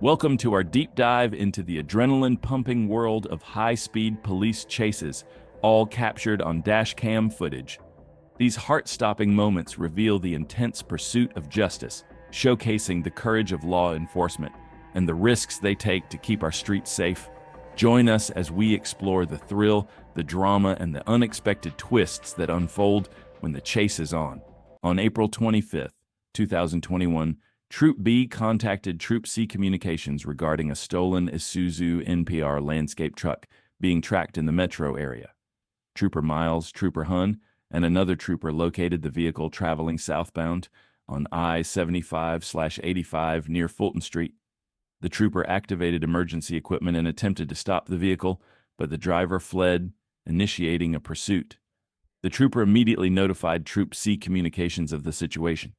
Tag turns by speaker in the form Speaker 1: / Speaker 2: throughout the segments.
Speaker 1: Welcome to our deep dive into the adrenaline-pumping world of high-speed police chases, all captured on Dashcam footage. These heart-stopping moments reveal the intense pursuit of justice, showcasing the courage of law enforcement and the risks they take to keep our streets safe. Join us as we explore the thrill, the drama, and the unexpected twists that unfold when the chase is on. On April 25th, 2021, Troop B contacted Troop C Communications regarding a stolen Isuzu NPR landscape truck being tracked in the metro area. Trooper Miles, Trooper Hun, and another trooper located the vehicle traveling southbound on I-75/85 near Fulton Street. The trooper activated emergency equipment and attempted to stop the vehicle, but the driver fled, initiating a pursuit. The trooper immediately notified Troop C Communications of the situation.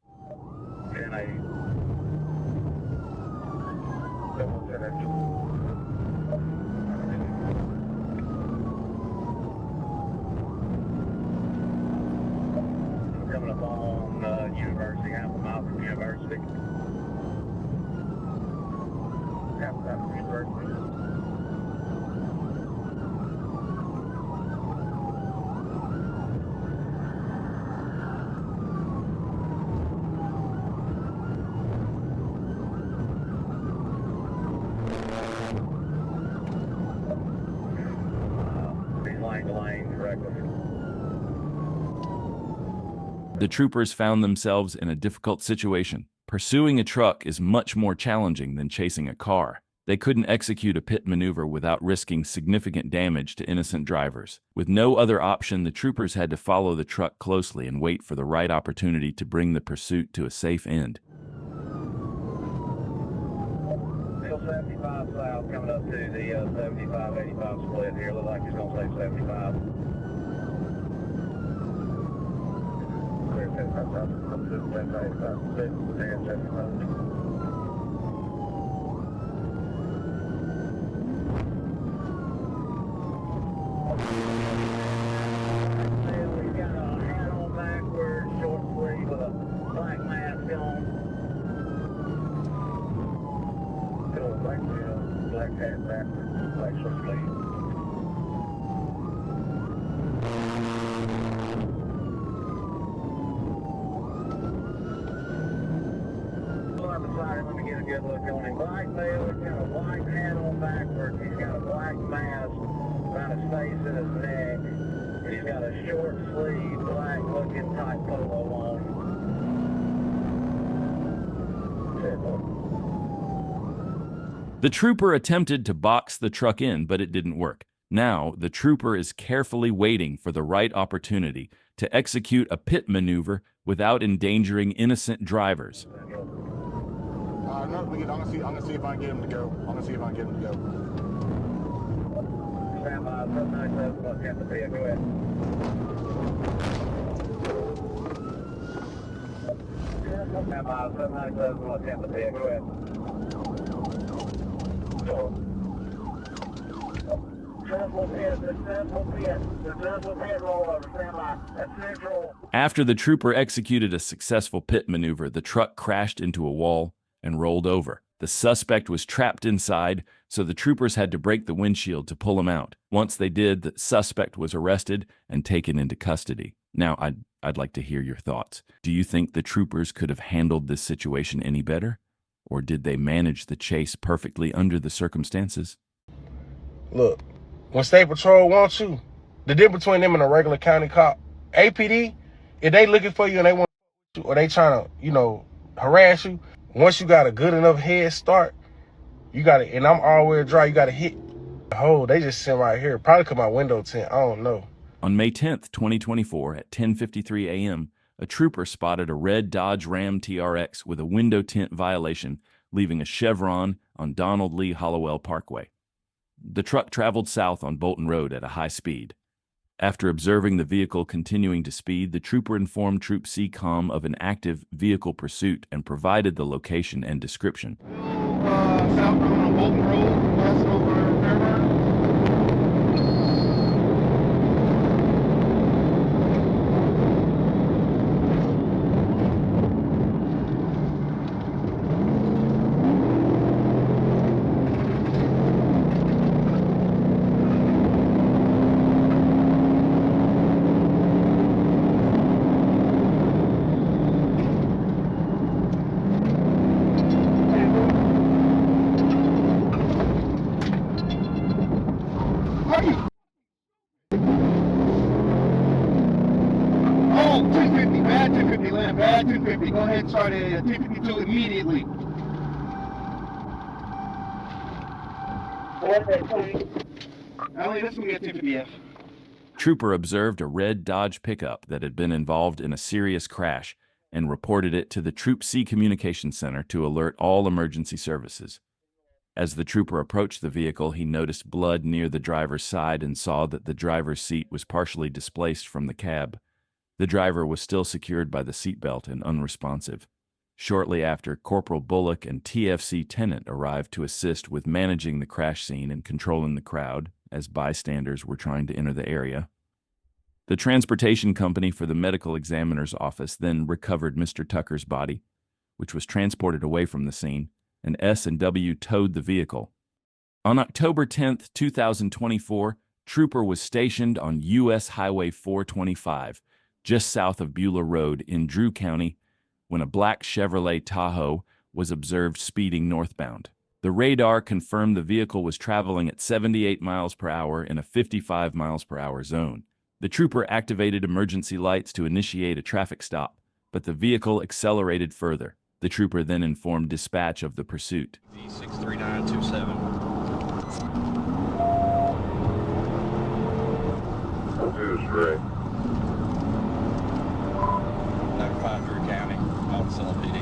Speaker 2: Coming up on University, half a mile from University. Half a mile from University. Lane, correctly.
Speaker 1: The troopers found themselves in a difficult situation. Pursuing a truck is much more challenging than chasing a car. They couldn't execute a pit maneuver without risking significant damage to innocent drivers. With no other option, the troopers had to follow the truck closely and wait for the right opportunity to bring the pursuit to a safe end.
Speaker 2: Still 75 south, coming up to the 75-85 split here. Look like it's going to say 75. Clear 75 south, up to the 75 split, and 75. We've got a hat on backwards, short sleeve with a black mask on. Black hat backwards, black short sleeve. On the side, let me get a good look on him. Black male, he's got a white hat on backwards. He's got a black mask around his face and his neck. And he's got a short sleeve, black looking tight polo on.
Speaker 1: The trooper attempted to box the truck in, but it didn't work. Now, the trooper is carefully waiting for the right opportunity to execute a pit maneuver without endangering innocent drivers.
Speaker 3: No, I'm gonna see if I can get him to go. I'm gonna see if I can get him to go.
Speaker 2: Stand by, 797, look at the pit, go ahead. Stand by, 797, look at the pit, go ahead.
Speaker 1: After the trooper executed a successful pit maneuver, the truck crashed into a wall and rolled over. The suspect was trapped inside, so the troopers had to break the windshield to pull him out. Once they did, the suspect was arrested and taken into custody. Now, I'd like to hear your thoughts. Do you think the troopers could have handled this situation any better? Or did they manage the chase perfectly under the circumstances?
Speaker 3: Look, when State Patrol wants you, the difference between them and a regular county cop, APD, if they looking for you and they want you, or they trying to, harass you, once you got a good enough head start, you got to, and I'm all-wheel drive, you got to hit the hole. They just sit right here. Probably come out window tint. I don't know.
Speaker 1: On May 10th, 2024, at 10:53 a.m., a trooper spotted a red Dodge Ram TRX with a window tint violation, leaving a chevron on Donald Lee Hollowell Parkway. The truck traveled south on Bolton Road at a high speed. After observing the vehicle continuing to speed, the trooper informed Troop C Com of an active vehicle pursuit and provided the location and description.
Speaker 3: Southbound on Bolton Road, passing over Fairburn.
Speaker 4: Oh, 1050, bad 1050, land, bad 1050. Go ahead and start at 1052 immediately. Ellie, let's go get 1050F.
Speaker 1: Trooper observed a red Dodge pickup that had been involved in a serious crash and reported it to the Troop C Communication Center to alert all emergency services. As the trooper approached the vehicle, he noticed blood near the driver's side and saw that the driver's seat was partially displaced from the cab. The driver was still secured by the seatbelt and unresponsive. Shortly after, Corporal Bullock and TFC Tennant arrived to assist with managing the crash scene and controlling the crowd, as bystanders were trying to enter the area. The transportation company for the medical examiner's office then recovered Mr. Tucker's body, which was transported away from the scene, and S&W towed the vehicle. On October 10, 2024, Trooper was stationed on U.S. Highway 425, just south of Beulah Road in Drew County, when a black Chevrolet Tahoe was observed speeding northbound. The radar confirmed the vehicle was traveling at 78 miles per hour in a 55 miles per hour zone. The trooper activated emergency lights to initiate a traffic stop, but the vehicle accelerated further. The trooper then informed dispatch of the pursuit.
Speaker 5: V63927.
Speaker 2: Straight.
Speaker 5: Notified Drew County, Monticello PD.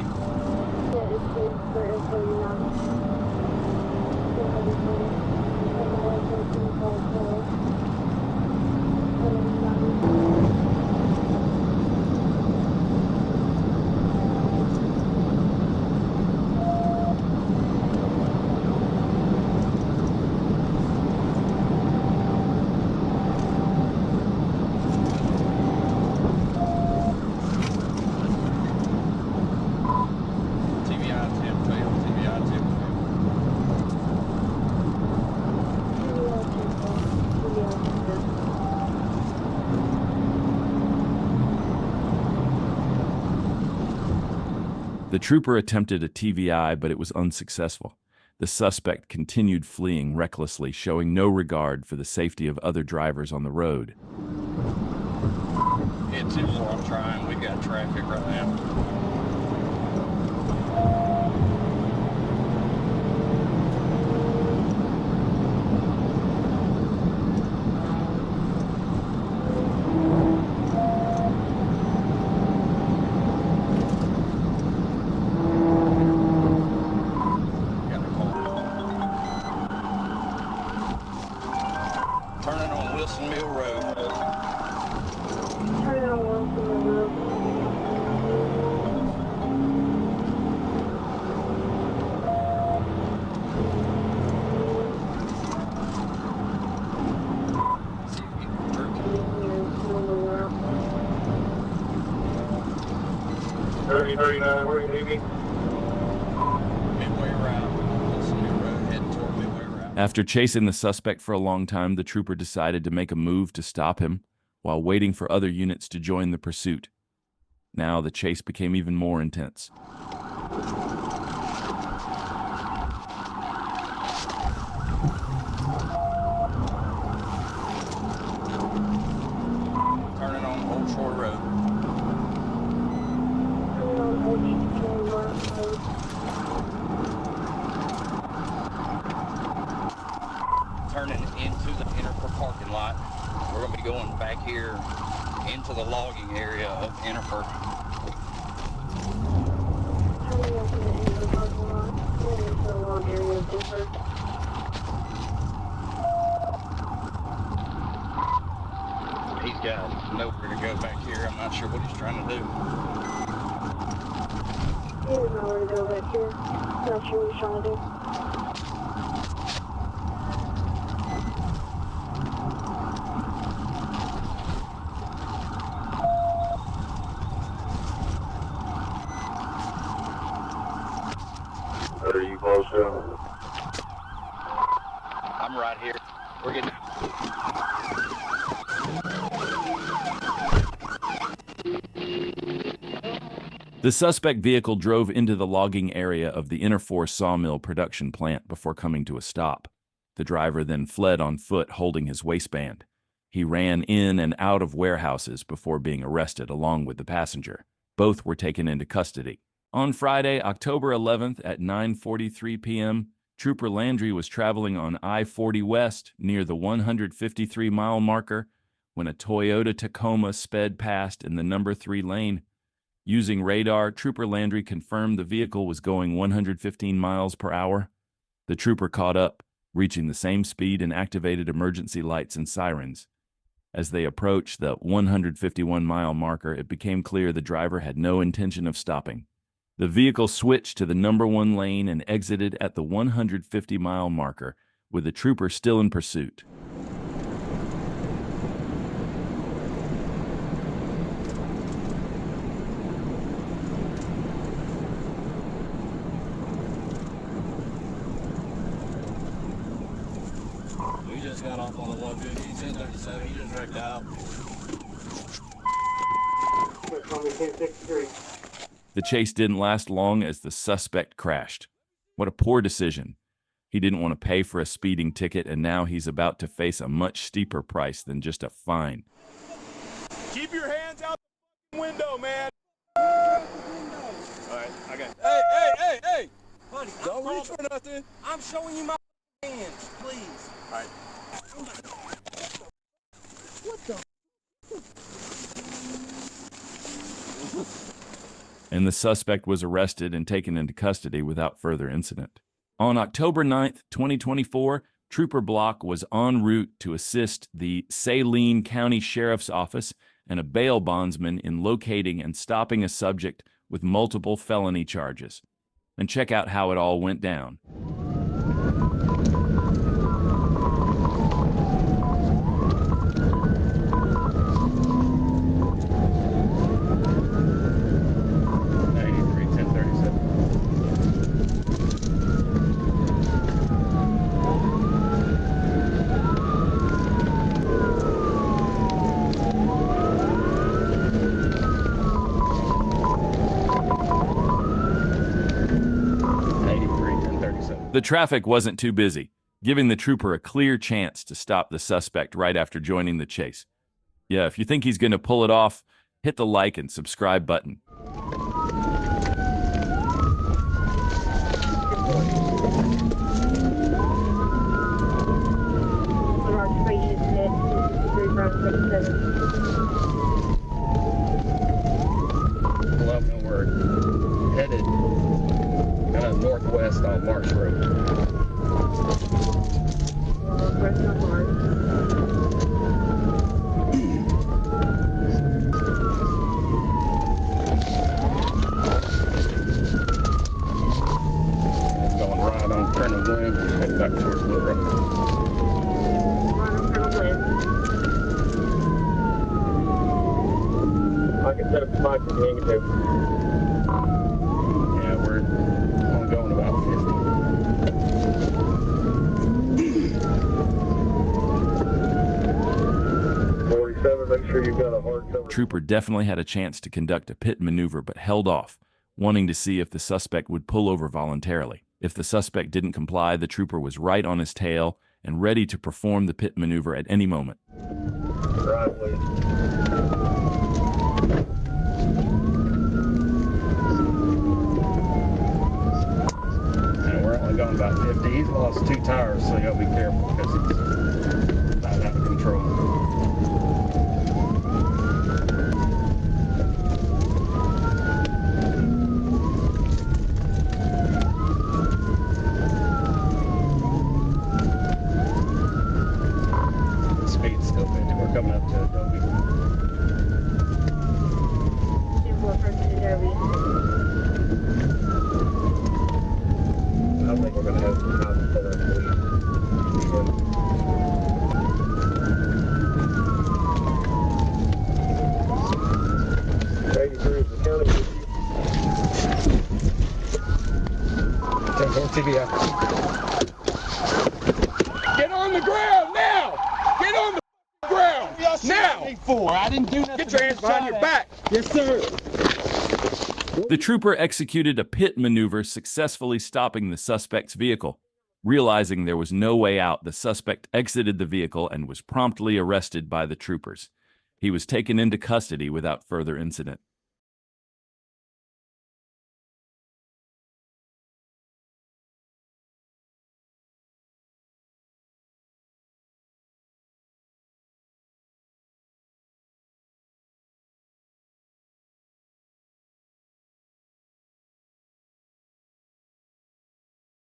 Speaker 1: The trooper attempted a TVI, but it was unsuccessful. The suspect continued fleeing recklessly, showing no regard for the safety of other drivers on the road.
Speaker 5: It's in where I'm trying. We got traffic right now. Turning on Wilson Mill Road.
Speaker 6: Turning on Wilson Mill Road.
Speaker 2: Thirty 39, where you leaving?
Speaker 5: Midway route. Wilson Mill Road, heading toward Midway route.
Speaker 1: After chasing the suspect for a long time, the trooper decided to make a move to stop him while waiting for other units to join the pursuit. Now the chase became even more intense.
Speaker 5: Turning on Old Shore Road.
Speaker 6: Turning on Old Shore Road.
Speaker 5: Turning into the Interfor parking lot. We're going to be going back here into the logging area of Interfor.
Speaker 6: Turning up into the parking lot. Going into the long area of Denver.
Speaker 5: He's got nowhere to go back here. I'm not sure what he's trying to do.
Speaker 6: He doesn't know where to go back here. Not sure what he's trying to do.
Speaker 2: Are you close to him?
Speaker 5: I'm right here. We're getting...
Speaker 1: The suspect vehicle drove into the logging area of the Interfor sawmill production plant before coming to a stop. The driver then fled on foot holding his waistband. He ran in and out of warehouses before being arrested along with the passenger. Both were taken into custody. On Friday, October 11th at 9:43 p.m., Trooper Landry was traveling on I-40 West near the 153-mile marker when a Toyota Tacoma sped past in the number 3 lane. Using radar, Trooper Landry confirmed the vehicle was going 115 miles per hour. The trooper caught up, reaching the same speed, and activated emergency lights and sirens. As they approached the 151-mile marker, it became clear the driver had no intention of stopping. The vehicle switched to the number 1 lane and exited at the 150-mile marker, with the trooper still in pursuit.
Speaker 7: We just got off on the 150, 1037, he just wrecked out.
Speaker 1: The chase didn't last long as the suspect crashed. What a poor decision. He didn't want to pay for a speeding ticket, and now he's about to face a much steeper price than just a fine.
Speaker 8: Keep your hands out the window, man. All right, I got it. Hey.
Speaker 7: Buddy,
Speaker 8: Don't reach for nothing.
Speaker 7: I'm showing you my hands, please.
Speaker 8: All right.
Speaker 1: And the suspect was arrested and taken into custody without further incident. On October 9th, 2024, Trooper Block was en route to assist the Saline County Sheriff's Office and a bail bondsman in locating and stopping a subject with multiple felony charges. And check out how it all went down. The traffic wasn't too busy, giving the trooper a clear chance to stop the suspect right after joining the chase. Yeah, if you think he's going to pull it off, hit the like and subscribe button.
Speaker 5: Well, we're headed northwest on Marsh Road.
Speaker 6: Northwest on Marsh.
Speaker 5: It's going right on Colonel Glenn, heading back towards Blue Road.
Speaker 6: Right on Colonel Glenn.
Speaker 2: I can set up the mic if you need me to.
Speaker 5: Yeah, we're only going about
Speaker 2: 47, make sure you've got a hard cover.
Speaker 1: Trooper definitely had a chance to conduct a pit maneuver but held off, wanting to see if the suspect would pull over voluntarily. If the suspect didn't comply, the trooper was right on his tail and ready to perform the pit maneuver at any moment.
Speaker 2: Right, please.
Speaker 5: And we're only going about 50. He's lost 2 tires, so you gotta be careful because he's about out of control. Speed's still 50. We're coming up to Adobe.
Speaker 6: 2-4 person Adobe.
Speaker 2: I think we're going to have some time to set up for you. 83 is the county with you.
Speaker 5: 10-4 TBI.
Speaker 8: Get on the ground now! Get on the ground now!
Speaker 4: I didn't do nothing.
Speaker 8: Get your hands behind your back!
Speaker 4: Yes, sir.
Speaker 1: The trooper executed a pit maneuver, successfully stopping the suspect's vehicle. Realizing there was no way out, the suspect exited the vehicle and was promptly arrested by the troopers. He was taken into custody without further incident.